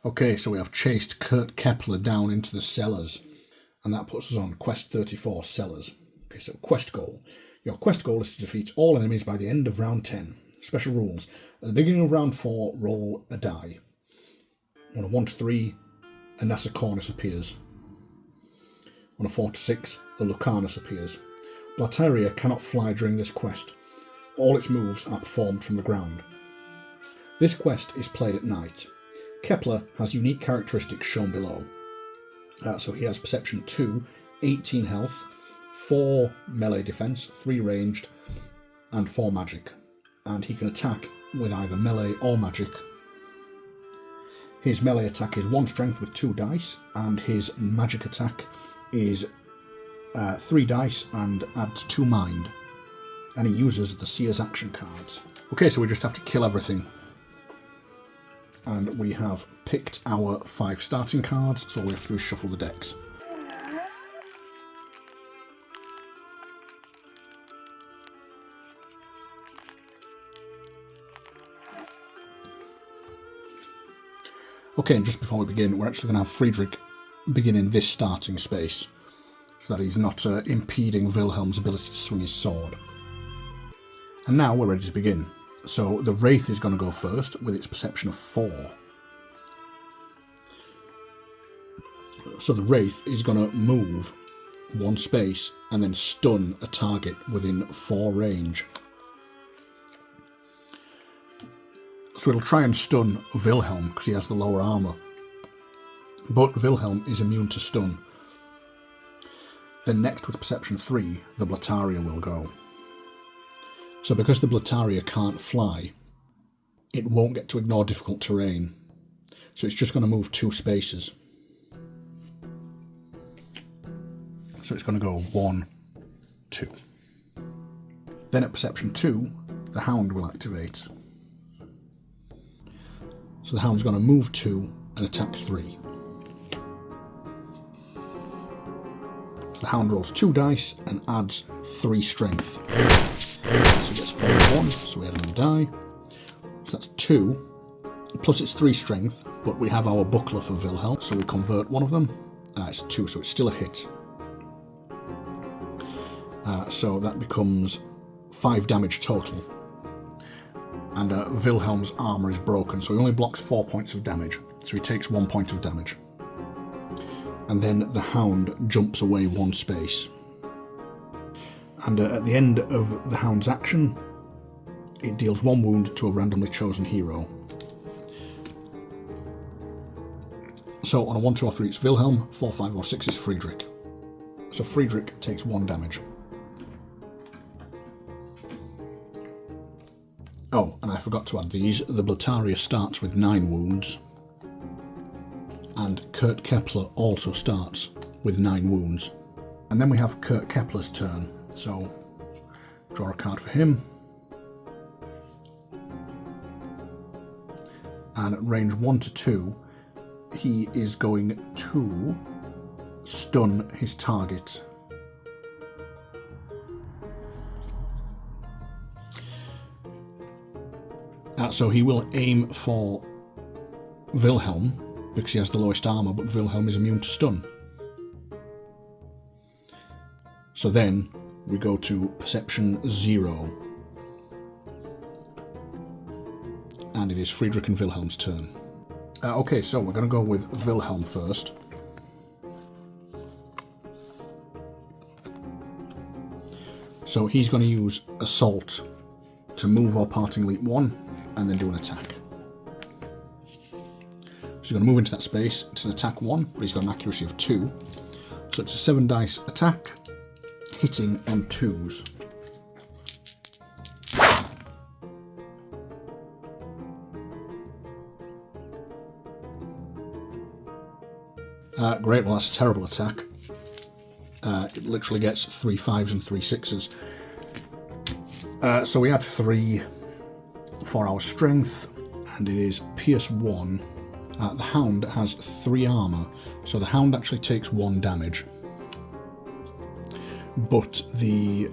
Okay, so we have chased Kurt Kepler down into the cellars, and that puts us on quest 34, cellars. Okay, so quest goal. Your quest goal is to defeat all enemies by the end of round 10. Special rules. At the beginning of round 4, roll a die. On a 1 to 3, a Nasa Cornus appears. On a 4 to 6, the Lucanus appears. Blataria cannot fly during this quest. All its moves are performed from the ground. This quest is played at night. Kepler has unique characteristics shown below. So he has Perception 2, 18 health, 4 melee defense, 3 ranged, and 4 magic. And he can attack with either melee or magic. His melee attack is 1 strength with 2 dice, and his magic attack is 3 dice and adds 2 mind. And he uses the Seer's action cards. Okay, so we just have to kill everything. And we have picked our 5 starting cards, so all we have to do is shuffle the decks. Okay, and just before we begin, we're actually going to have Freidrich begin in this starting space, so that he's not impeding Wilhelm's ability to swing his sword. And now we're ready to begin. So the Wraith is going to go first with its perception of 4. So the Wraith is going to move 1 space and then stun a target within 4 range. So it'll try and stun Wilhelm because he has the lower armour. But Wilhelm is immune to stun. Then next with perception 3, the Blataria will go. So because the Blataria can't fly, it won't get to ignore difficult terrain. So it's just going to move 2 spaces. So it's going to go 1, 2. Then at perception 2, the Hound will activate. So the Hound's going to move 2 and attack 3. So the Hound rolls 2 dice and adds 3 strength. So it gets 4 and 1, so we add a new die. So that's 2, plus it's 3 strength, but we have our buckler for Wilhelm, so we convert one of them. It's 2, so it's still a hit. So that becomes 5 damage total. And Wilhelm's armour is broken, so he only blocks 4 points of damage, so he takes 1 point of damage. And then the Hound jumps away 1 space. And at the end of the Hound's action, it deals 1 wound to a randomly chosen hero. So on a 1, 2 or 3 it's Wilhelm, 4, 5 or 6 is Freidrich. So Freidrich takes 1 damage. Oh, and I forgot to add these. The Blataria starts with 9 wounds. And Kurt Kepler also starts with 9 wounds. And then we have Kurt Kepler's turn. So, draw a card for him. And at range 1 to 2, he is going to stun his target. So he will aim for Wilhelm, because he has the lowest armour, but Wilhelm is immune to stun. So then we go to perception 0. And it is Freidrich and Wilhelm's turn. Okay, so we're going to go with Wilhelm first. So he's going to use Assault to move or parting leap 1 and then do an attack. So he's going to move into that space. It's an attack 1, but he's got an accuracy of 2. So it's a 7 dice attack, hitting on 2s. Great, well that's a terrible attack. It literally gets 3 5s and 3 6s. So we add 3 for our strength, and it is Pierce 1. The Hound has 3 armour, so the Hound actually takes 1 damage. But the...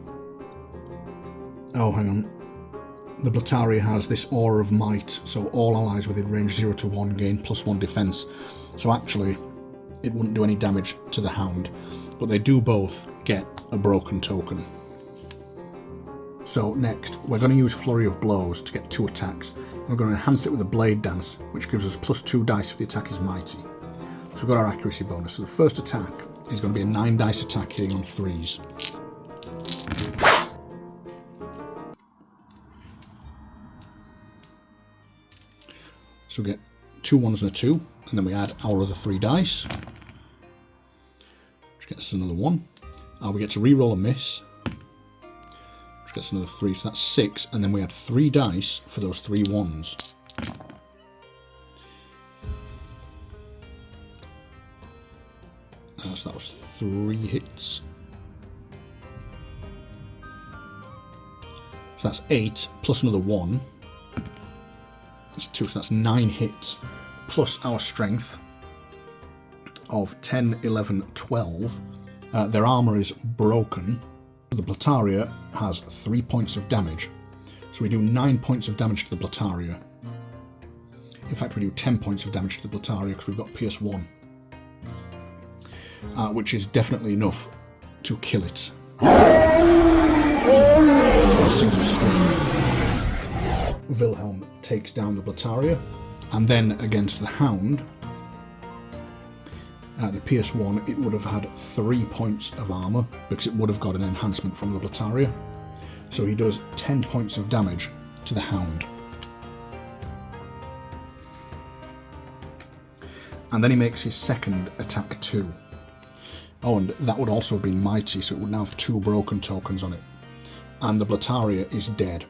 Oh, hang on. the Blataria has this Aura of Might, so all allies within range 0 to 1 gain +1 defense. So actually, it wouldn't do any damage to the Hound, but they do both get a broken token. So next, we're going to use Flurry of Blows to get 2 attacks. We're going to enhance it with a Blade Dance, which gives us +2 dice if the attack is mighty. So we've got our accuracy bonus. So the first attack is going to be a 9 dice attack hitting on 3s. So we get 2 1s and a 2, and then we add our other 3 dice, which gets us another 1. We get to re-roll a miss, which gets another 3, so that's 6, and then we add 3 dice for those 3 1s. So that was 3 hits. So that's 8 plus another 1. That's 2, so that's 9 hits, plus our strength of 10, 11, 12. Their armour is broken. The Blataria has 3 points of damage. So we do 9 points of damage to the Blataria. In fact, we do 10 points of damage to the Blataria because we've got Pierce 1. Which is definitely enough to kill it. A single swing. Wilhelm takes down the Blataria, and then against the Hound, the Pierce 1, it would have had 3 points of armour because it would have got an enhancement from the Blataria. So he does 10 points of damage to the Hound. And then he makes his second attack 2. Oh, and that would also have been mighty, so it would now have 2 broken tokens on it. And the Blataria is dead.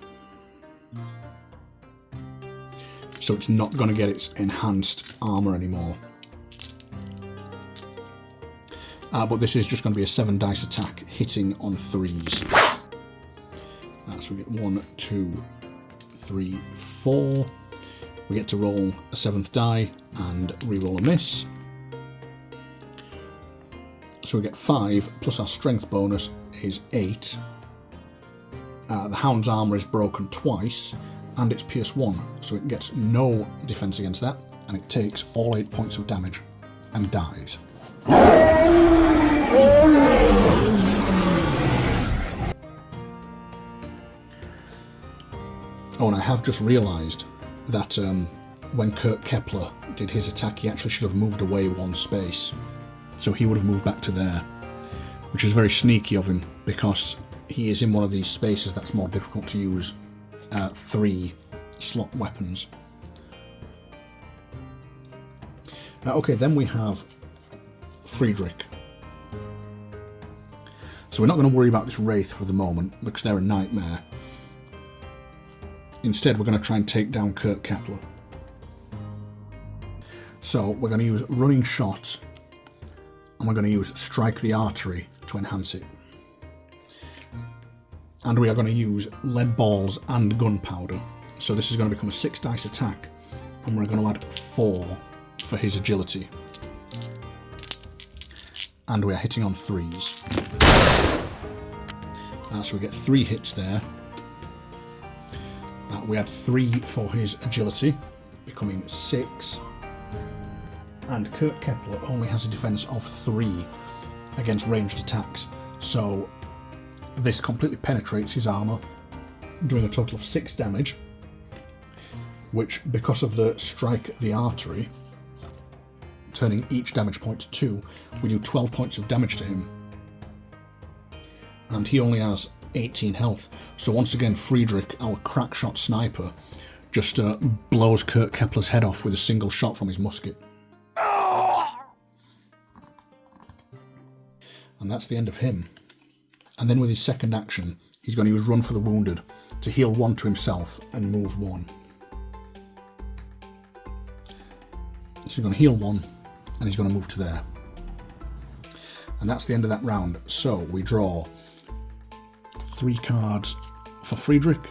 So it's not going to get its enhanced armour anymore. But this is just going to be a 7 dice attack hitting on 3s. So we get 1, 2, 3, 4. We get to roll a 7th die and re-roll a miss. So we get 5 plus our strength bonus is 8. The Hound's armour is broken twice and it's Pierce 1, so it gets no defense against that, and it takes all 8 points of damage and dies. Oh, and I have just realised that when Kurt Kepler did his attack, he actually should have moved away 1 space. So he would have moved back to there, which is very sneaky of him because he is in one of these spaces that's more difficult to use 3 slot weapons. Okay, then we have Freidrich. So we're not going to worry about this Wraith for the moment because they're a nightmare. Instead, we're going to try and take down Kurt Kepler. So we're going to use Running Shot, and we're going to use Strike the Artery to enhance it. And we are going to use Lead Balls and Gunpowder. So this is going to become a 6 dice attack, and we're going to add 4 for his agility. And we are hitting on 3s. So we get 3 hits there. We add 3 for his agility, becoming 6. And Kurt Kepler only has a defense of 3 against ranged attacks. So this completely penetrates his armour, doing a total of 6 damage, which, because of the Strike the Artery, turning each damage point to 2, we do 12 points of damage to him. And he only has 18 health. So once again, Freidrich, our crack shot sniper, just blows Kurt Kepler's head off with a single shot from his musket. And that's the end of him. And then with his second action, he's going to use Run for the Wounded to heal 1 to himself and move 1. So he's going to heal 1 and he's going to move to there. And that's the end of that round. So we draw 3 cards for Freidrich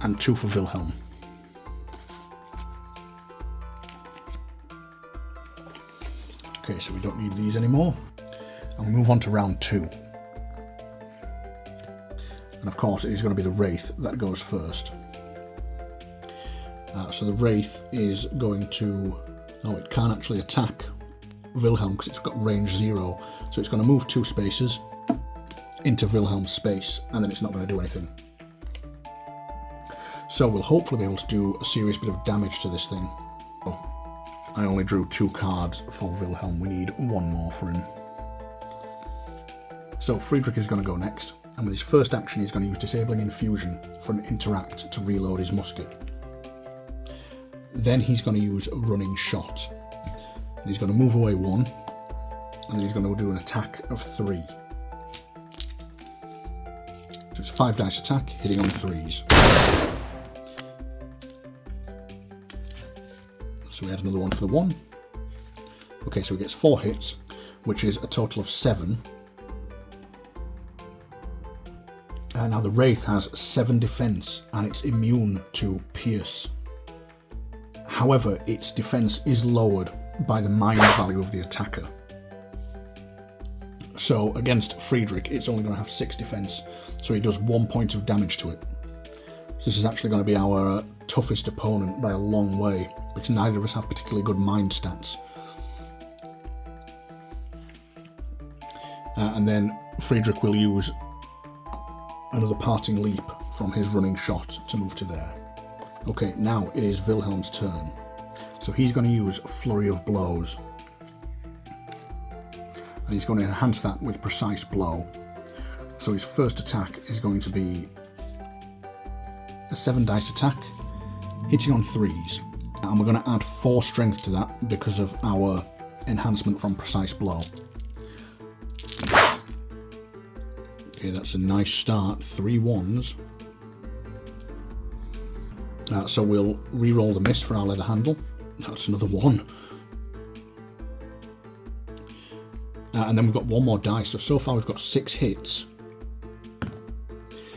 and 2 for Wilhelm. Okay, so we don't need these anymore. And we move on to round 2. And of course it is going to be the Wraith that goes first. So the Wraith is going to... Oh, it can't actually attack Wilhelm because it's got range 0. So it's going to move 2 spaces into Wilhelm's space, and then it's not going to do anything. So we'll hopefully be able to do a serious bit of damage to this thing. Oh, I only drew 2 cards for Wilhelm. We need 1 more for him. So Freidrich is going to go next, and with his first action he's going to use Disabling Infusion for an Interact to reload his musket. Then he's going to use Running Shot. And he's going to move away 1, and then he's going to do an attack of 3. So it's a 5 dice attack, hitting on 3s. So we add another one for the 1. Okay, so he gets 4 hits, which is a total of 7. Now the Wraith has 7 defense, and it's immune to Pierce. However, its defense is lowered by the mind value of the attacker. So against Freidrich, it's only going to have 6 defense, so he does 1 point of damage to it. So this is actually going to be our toughest opponent by a long way, because neither of us have particularly good mind stats. And then Freidrich will use another Parting Leap from his Running Shot to move to there. Okay, now it is Wilhelm's turn. So he's going to use Flurry of Blows. And he's going to enhance that with Precise Blow. So his first attack is going to be a 7 dice attack, hitting on 3s. And we're going to add 4 strength to that because of our enhancement from Precise Blow. Okay, that's a nice start. 3 1s. So we'll re-roll the miss for our leather handle. That's another 1. And then we've got 1 more dice. So far we've got 6 hits.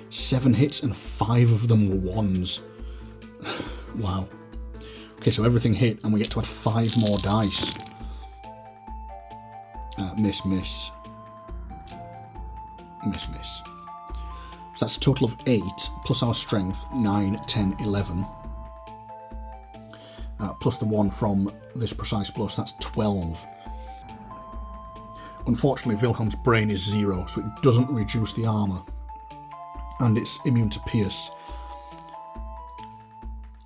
7 hits and 5 of them were 1s. Wow. Okay, so everything hit and we get to add 5 more dice. Miss, miss. Miss, miss. So that's a total of 8, plus our strength, 9, 10, 11. Plus the 1 from this Precise Blow, so that's 12. Unfortunately, Wilhelm's brain is 0, so it doesn't reduce the armour. And it's immune to Pierce.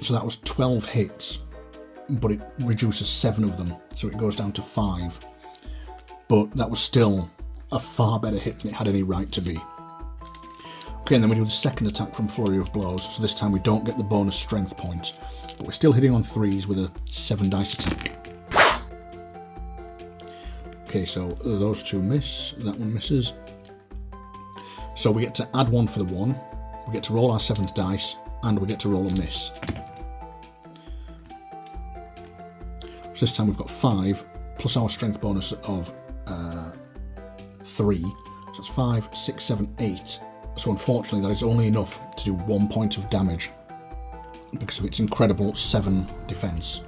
So that was 12 hits, but it reduces 7 of them, so it goes down to 5. But that was still a far better hit than it had any right to be. Okay, and then we do the second attack from Flurry of Blows, so this time we don't get the bonus strength point, but we're still hitting on 3s with a 7 dice attack. Okay, so those 2 miss, that one misses. So we get to add 1 for the 1, we get to roll our 7th dice, and we get to roll a miss. So this time we've got 5, plus our strength bonus of 3, so that's 5, 6, 7, 8. So unfortunately that is only enough to do 1 point of damage because of its incredible 7 defense.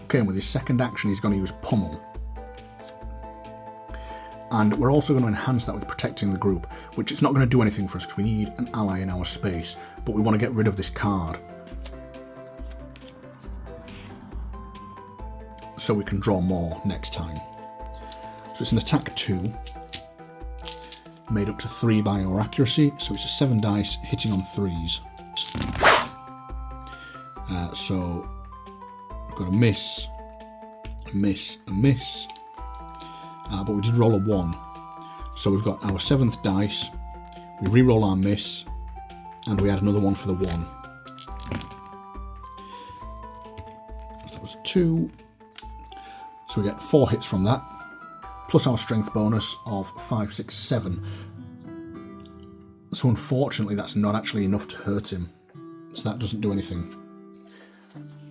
Okay, and with his second action he's going to use Pummel. And we're also going to enhance that with Protecting the Group, which it's not going to do anything for us because we need an ally in our space, but we want to get rid of this card so we can draw more next time. So it's an attack 2, made up to 3 by our accuracy, so it's a 7 dice hitting on 3s. So we've got a miss, a miss, a miss, but we did roll a 1. So we've got our 7th dice, we re-roll our miss, and we add another 1 for the 1. So that was 2. So we get 4 hits from that, plus our strength bonus of 5, 6, 7. So unfortunately that's not actually enough to hurt him. So that doesn't do anything.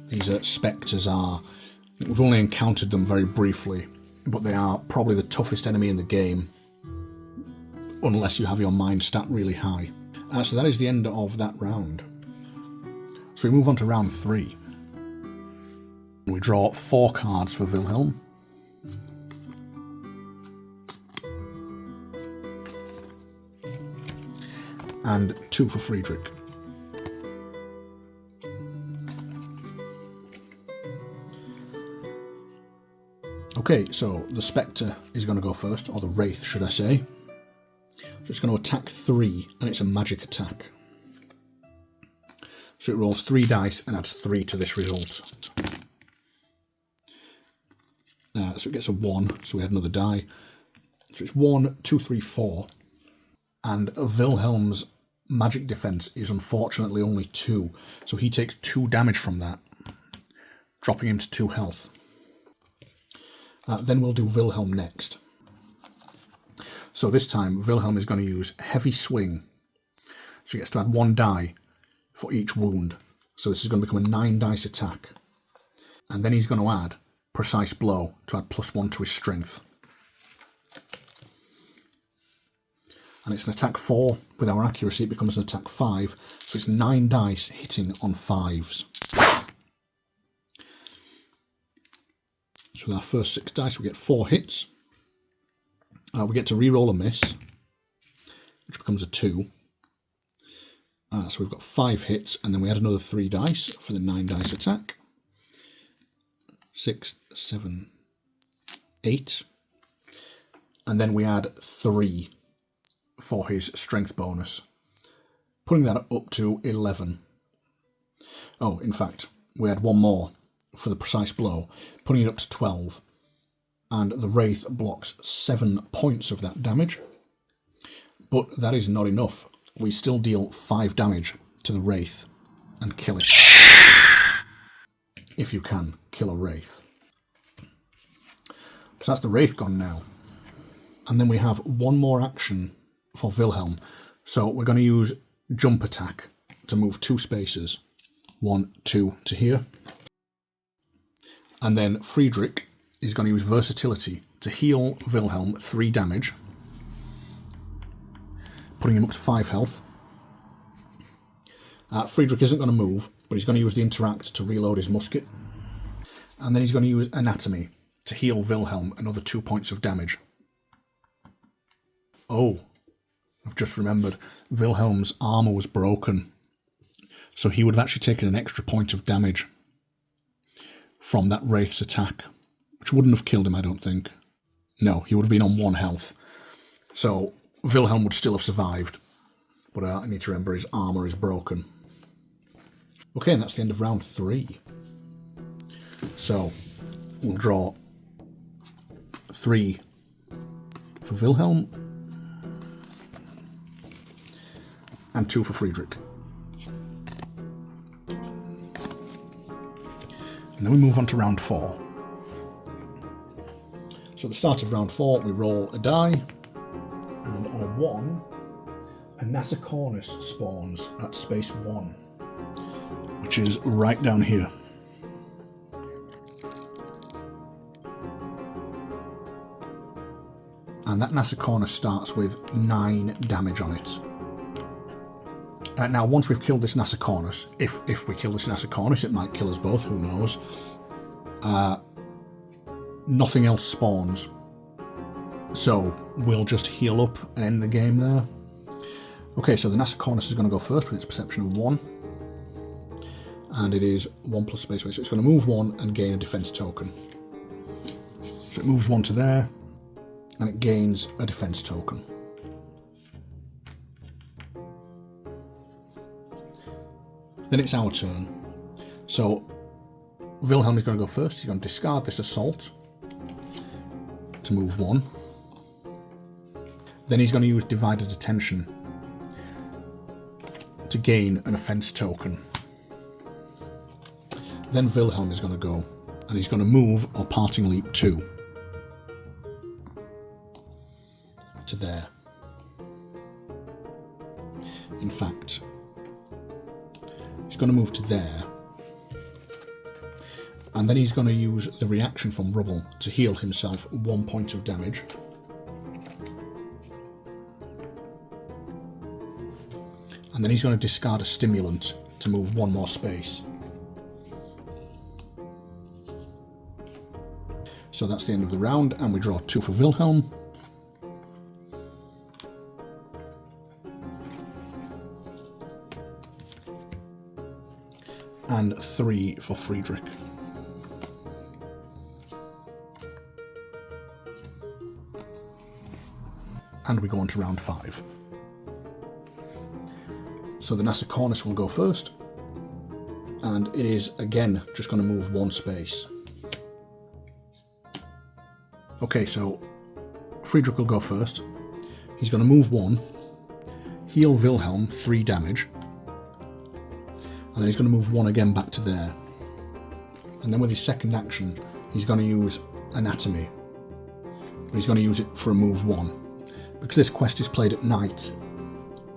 These spectres are... We've only encountered them very briefly, but they are probably the toughest enemy in the game, unless you have your mind stat really high. So that is the end of that round. So we move on to round 3. We draw 4 cards for Wilhelm. and 2 for Freidrich. Okay, so the Spectre is going to go first, or the Wraith should I say. So it's going to attack 3, and it's a magic attack. So it rolls 3 dice and adds 3 to this result. So it gets a 1, so we had another die. So it's 1, 2, 3, 4. And Wilhelm's magic defense is unfortunately only 2. So he takes 2 damage from that, dropping him to 2 health. Then we'll do Wilhelm next. So this time Wilhelm is going to use Heavy Swing. So he gets to add 1 die for each wound. So this is going to become a 9 dice attack. And then he's going to add Precise Blow to add +1 to his strength. And it's an attack 4. With our accuracy it becomes an attack 5. So it's 9 dice hitting on 5s. So with our first 6 dice we get 4 hits. We get to re-roll a miss, which becomes a 2. So we've got 5 hits, and then we add another 3 dice for the 9 dice attack. 6, 7, 8. And then we add 3 for his strength bonus, putting that up to 11. Oh, in fact, we add 1 more for the Precise Blow, putting it up to 12. And the Wraith blocks 7 points of that damage. But that is not enough. We still deal 5 damage to the Wraith and kill it. If you can, kill a Wraith. So that's the Wraith gone now. And then we have 1 more action for Wilhelm. So we're going to use Jump Attack to move 2 spaces. 1, 2 to here. And then Freidrich is going to use Versatility to heal Wilhelm 3 damage, putting him up to 5 health. Freidrich isn't going to move, but he's going to use the Interact to reload his musket. And then he's going to use Anatomy to heal Wilhelm another 2 points of damage. Oh, I've just remembered, Wilhelm's armour was broken, so he would have actually taken an extra point of damage from that Wraith's attack, which wouldn't have killed him, I don't think. No, he would have been on 1 health. So Wilhelm would still have survived, but I need to remember his armour is broken. Okay, and that's the end of round 3. So we'll draw 3 for Wilhelm and 2 for Freidrich. And then we move on to round 4. So at the start of round 4, we roll a die, and on a 1, a Nasicornus spawns at space 1, which is right down here. And that Nasicornus starts with 9 damage on it. Now, once we've killed this Nasicornus, if we kill this Nasicornus, it might kill us both, who knows. Nothing else spawns, so we'll just heal up and end the game there. Okay, so the Nasicornus is going to go first with its perception of 1, and it is 1 plus space weight, so it's going to move 1 and gain a defense token. So it moves 1 to there, and it gains a defense token. Then it's our turn. So Wilhelm is going to go first. He's going to discard this assault to move 1. Then he's going to use Divided Attention to gain an offense token. Then Wilhelm is going to go, and he's going to move or Parting Leap 2 to there. In fact, he's going to move to there, and then he's going to use the reaction from Rubble to heal himself 1 point of damage. And then he's going to discard a Stimulant to move 1 more space. So that's the end of the round, and we draw 2 for Wilhelm. and 3 for Freidrich. And we go on to round 5. So the Nasser Cornice will go first, and it is again just going to move 1 space. Okay, so Freidrich will go first. He's going to move 1, heal Wilhelm 3 damage, and then he's going to move 1 again back to there. And then with his second action, he's going to use Anatomy, but he's going to use it for a move 1. Because this quest is played at night,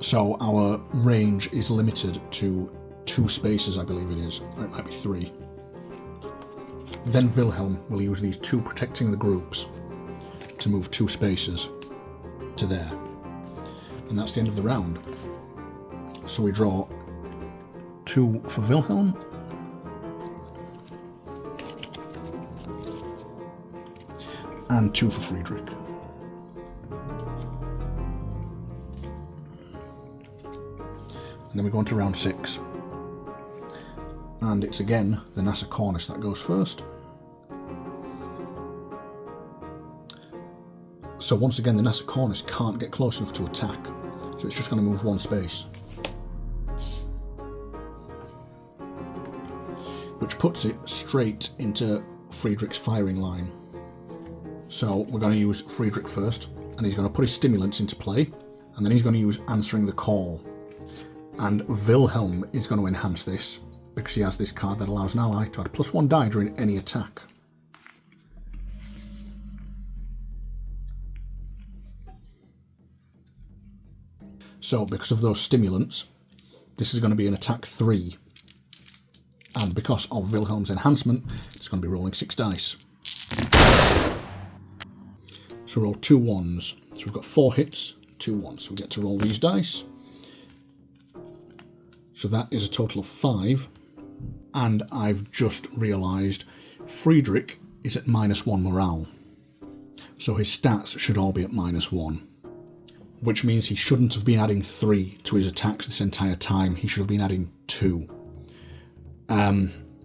so our range is limited to 2 spaces, I believe it is, or it might be 3. Then Wilhelm will use these 2 protecting the groups to move 2 spaces to there. And that's the end of the round. So we draw 2 for Wilhelm, and 2 for Freidrich. And then we go on to round 6. And it's again the Nasser Cornice that goes first. So once again the Nasser Cornice can't get close enough to attack, so it's just going to move 1 space. Which puts it straight into Freidrich's firing line. So we're going to use Freidrich first, and he's going to put his stimulants into play, and then he's going to use Answering the Call. And Wilhelm is going to enhance this, because he has this card that allows an ally to add +1 die during any attack. So because of those stimulants, this is going to be an attack 3. And because of Wilhelm's enhancement, it's going to be rolling 6 dice. So roll 2 1s. So we've got 4 hits, 2 1s. So we get to roll these dice. So that is a total of 5. And I've just realised Freidrich is at -1 morale. So his stats should all be at -1. Which means he shouldn't have been adding 3 to his attacks this entire time. He should have been adding 2.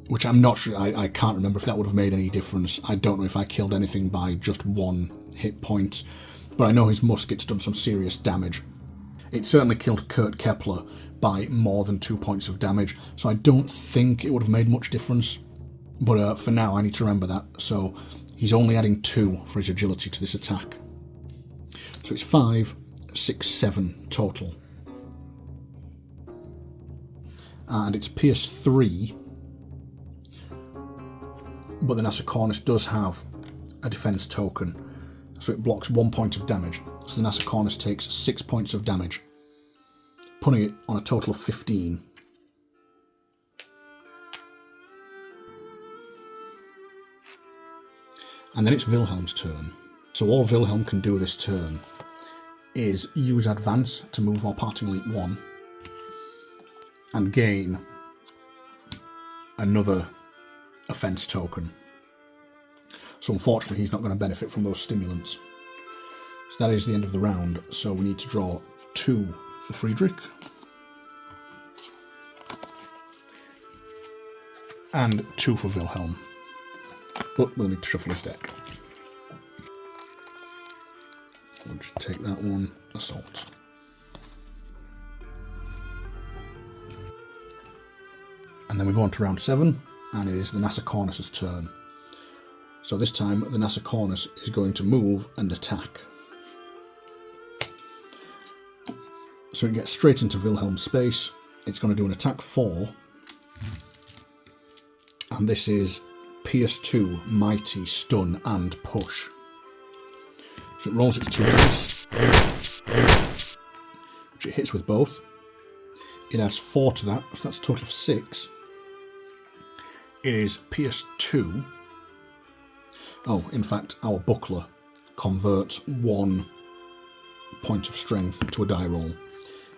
Which I'm not sure, I can't remember if that would have made any difference. I don't know if I killed anything by just 1 hit point. But I know his musket's done some serious damage. It certainly killed Kurt Kepler by more than 2 points of damage, so I don't think it would have made much difference. But for now, I need to remember that. So he's only adding 2 for his agility to this attack. So it's 5, 6, 7 total. And it's Pierce 3. But the Nasser Cornice does have a defense token, so it blocks 1 point of damage. So the Nasser Cornice takes 6 points of damage, putting it on a total of 15. And then it's Wilhelm's turn. So all Wilhelm can do this turn is use Advance to move while parting Elite 1 and gain another offense token. So unfortunately he's not going to benefit from those stimulants. So that is the end of the round. So we need to draw 2 for Freidrich and 2 for Wilhelm. But we'll need to shuffle his deck. We'll just take that one, Assault. And then we go on to round 7, and it is the Nasser Cornice's turn. So this time the Nasser Cornice is going to move and attack. So it gets straight into Wilhelm's space. It's going to do an attack 4. And this is Pierce 2, Mighty, Stun and Push. So it rolls its 2 dice, which it hits with both. It adds 4 to that, so that's a total of 6. It is Pierce 2. Oh, in fact, our buckler converts 1 point of strength to a die roll,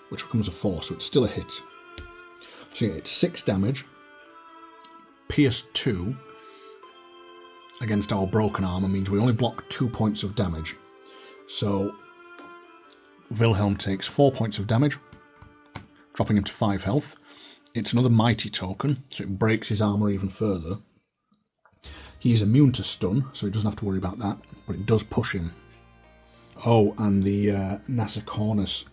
which becomes a 4, so it's still a hit. So yeah, it's 6 damage, Pierce 2 against our broken armour means we only block 2 points of damage. So Wilhelm takes 4 points of damage, dropping him to 5 health, It's another mighty token, so it breaks his armour even further. He is immune to stun, so he doesn't have to worry about that, but it does push him. Oh, and the NASA Cornus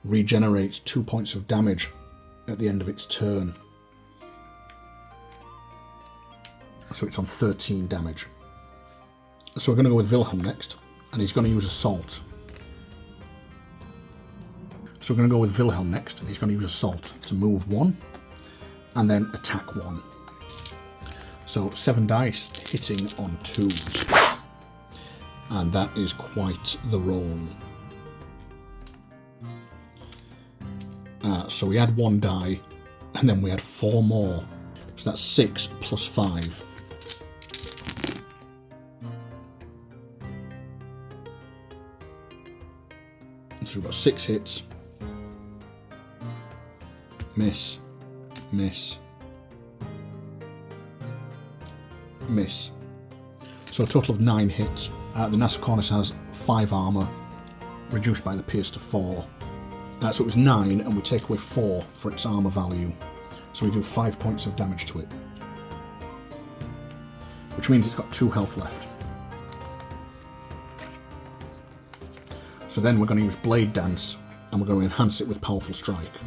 regenerates 2 points of damage at the end of its turn. So it's on 13 damage. So we're going to go with Wilhelm next, and he's going to use Assault. So we're going to go with Wilhelm next, and he's going to use Assault to move 1, and then attack 1. So 7 dice, hitting on 2s. And that is quite the roll. So we had 1 die, and then we had 4 more. So that's 6 plus 5. So we've got 6 hits. Miss. Miss. Miss. So a total of 9 hits. The NASA Cornus has 5 armour, reduced by the Pierce to 4. So it was 9, and we take away 4 for its armour value. So we do 5 points of damage to it. Which means it's got 2 health left. So then we're going to use Blade Dance, and we're going to enhance it with Powerful Strike.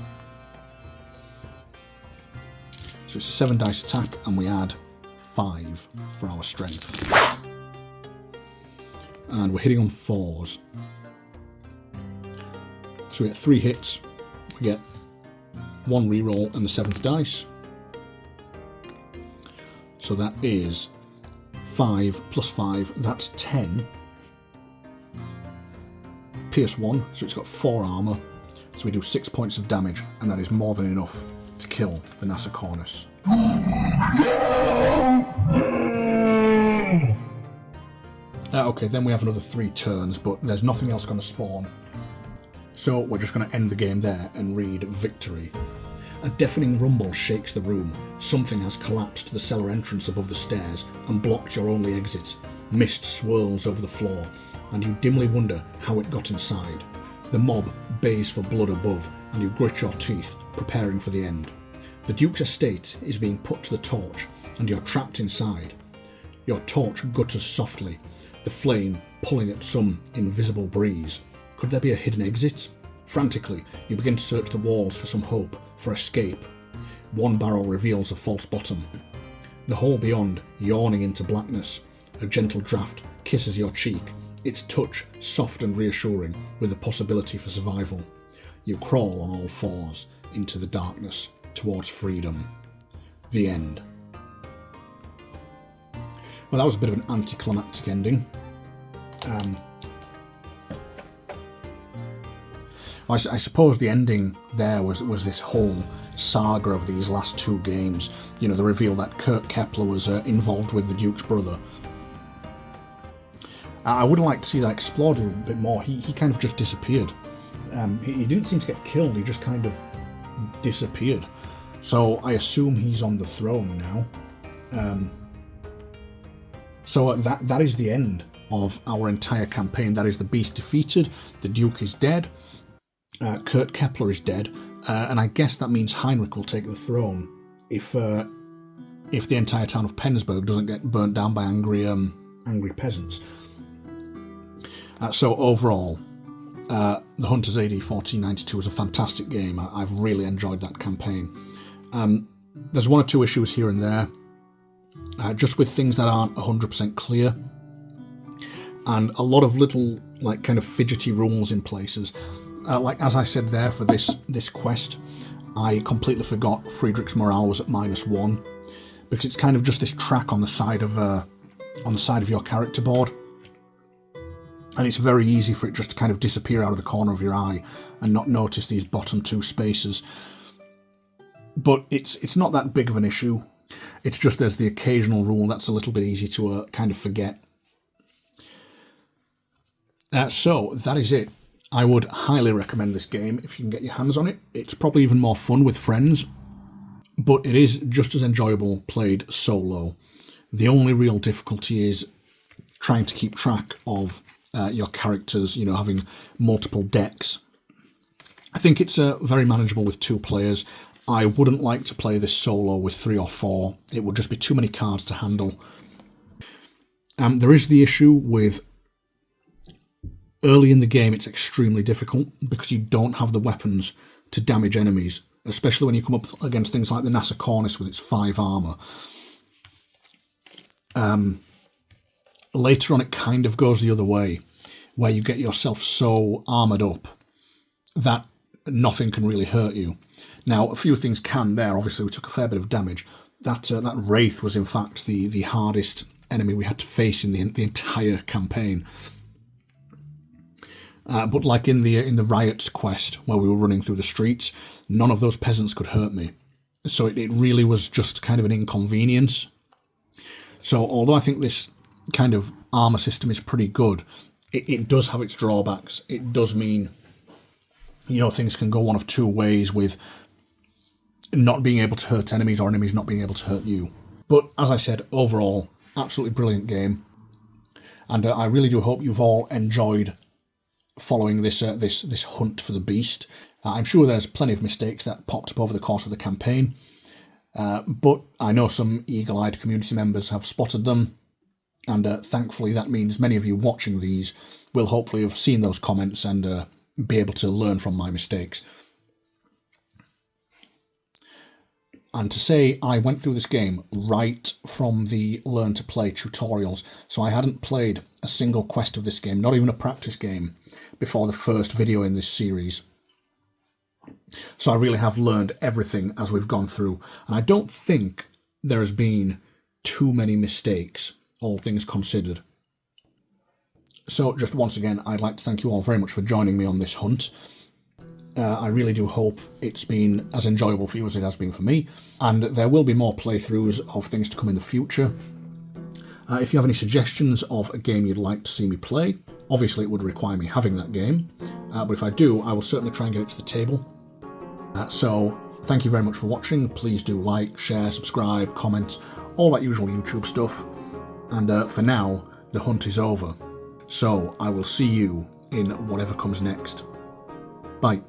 So it's a 7 dice attack, and we add 5 for our strength. And we're hitting on 4s. So we get 3 hits, we get 1 reroll and the 7th dice. So that is 5 plus 5, that's 10. Pierce 1, so it's got 4 armour, so we do 6 points of damage, and that is more than enough to kill the NASA Cornus. Okay, then we have another 3 turns, but there's nothing else going to spawn. So we're just going to end the game there and read victory. A deafening rumble shakes the room. Something has collapsed the cellar entrance above the stairs and blocked your only exit. Mist swirls over the floor, and you dimly wonder how it got inside. The mob bays for blood above, and you grit your teeth, preparing for the end. The Duke's estate is being put to the torch, and you're trapped inside. Your torch gutters softly, the flame pulling at some invisible breeze. Could there be a hidden exit? Frantically, you begin to search the walls for some hope, for escape. One barrel reveals a false bottom. The hole beyond, yawning into blackness. A gentle draught kisses your cheek, its touch soft and reassuring, with the possibility for survival. You crawl on all 4s into the darkness, towards freedom. The end. Well, that was a bit of an anticlimactic ending. I suppose the ending there was this whole saga of these last 2 games. You know, the reveal that Kurt Kepler was involved with the Duke's brother. I would like to see that explored a little bit more. He kind of just disappeared. He didn't seem to get killed, he just kind of disappeared. So I assume he's on the throne now. So that is the end of our entire campaign. That is the beast defeated, the Duke is dead, Kurt Kepler is dead, and I guess that means Heinrich will take the throne if the entire town of Penzberg doesn't get burnt down by angry peasants. So overall, The Hunters AD 1492 was a fantastic game. I've really enjoyed that campaign. There's 1 or 2 issues here and there, just with things that aren't 100% clear, and a lot of little, like, kind of fidgety rules in places. Like, as I said there, for this quest, I completely forgot Freidrich's morale was at -1, because it's kind of just this track on the side of your character board, and it's very easy for it just to kind of disappear out of the corner of your eye and not notice these bottom 2 spaces. But it's not that big of an issue. It's just there's the occasional rule that's a little bit easy to kind of forget. So that is it. I would highly recommend this game if you can get your hands on it. It's probably even more fun with friends, but it is just as enjoyable played solo. The only real difficulty is trying to keep track of your characters, you know, having multiple decks. I think it's very manageable with 2 players. I wouldn't like to play this solo with 3 or 4. It would just be too many cards to handle. There is the issue with early in the game it's extremely difficult because you don't have the weapons to damage enemies, especially when you come up against things like the Nasa Cornice with its 5 armour. Later on it kind of goes the other way, where you get yourself so armoured up that nothing can really hurt you. Now, a few things can there. Obviously, we took a fair bit of damage. That Wraith was, in fact, the hardest enemy we had to face in the entire campaign. But like in the Riots quest, where we were running through the streets, none of those peasants could hurt me. So it really was just kind of an inconvenience. So although I think this kind of armour system is pretty good, it does have its drawbacks. It does mean, things can go one of two ways with not being able to hurt enemies or enemies not being able to hurt you. But as I said, overall, absolutely brilliant game. And I really do hope you've all enjoyed following this hunt for the beast. I'm sure there's plenty of mistakes that popped up over the course of the campaign. But I know some eagle-eyed community members have spotted them. And thankfully that means many of you watching these will hopefully have seen those comments and be able to learn from my mistakes. And to say I went through this game right from the Learn to Play tutorials, so I hadn't played a single quest of this game, not even a practice game, before the first video in this series. So I really have learned everything as we've gone through, and I don't think there has been too many mistakes, all things considered. So just once again, I'd like to thank you all very much for joining me on this hunt. I really do hope it's been as enjoyable for you as it has been for me, and there will be more playthroughs of things to come in the future. If you have any suggestions of a game you'd like to see me play, obviously it would require me having that game, but if I do, I will certainly try and get it to the table. So thank you very much for watching. Please do like, share, subscribe, comment, all that usual YouTube stuff. And for now, the hunt is over. So I will see you in whatever comes next. Bye.